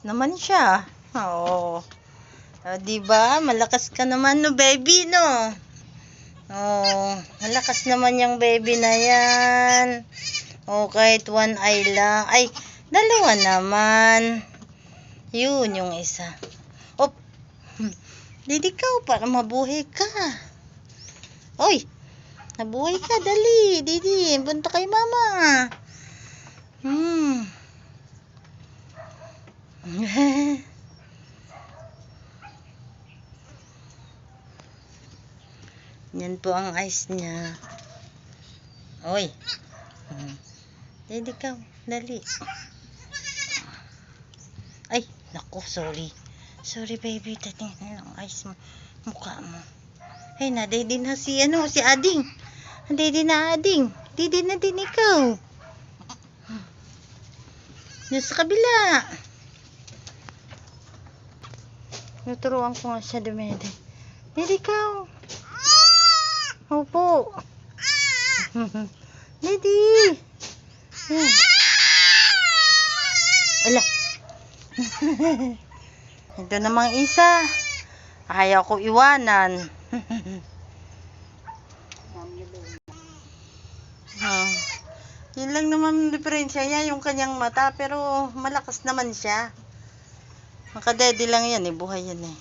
naman siya. Oo. Diba? Malakas ka naman, no, baby, no? Oh, malakas naman yung baby na yan. Oh, kahit one eye lang. Ay, dalawa naman. Yun yung isa. Op. Didi ka, para mabuhay ka. Oy, nabuhay ka, dali. Didi, punta kay mama. Yan po ang eyes niya. Oy. Didi ka, dali. Ay, naku, sorry. Sorry, baby. Tatingin ang eyes mo. Mukha mo. Ay, nadidi na si Ading. Nadidi na Ading. Didi na din ikaw. Yan sa kabila. Naturuan ko nga siya dumede. Didi ikaw. Opo. Didi. Yan. Ala. Ito namang isa. Ayaw ko iwanan. Yun lang naman diferensya niya, yung kanyang mata. Pero malakas naman siya. Makadede lang yan eh. Buhay yan eh.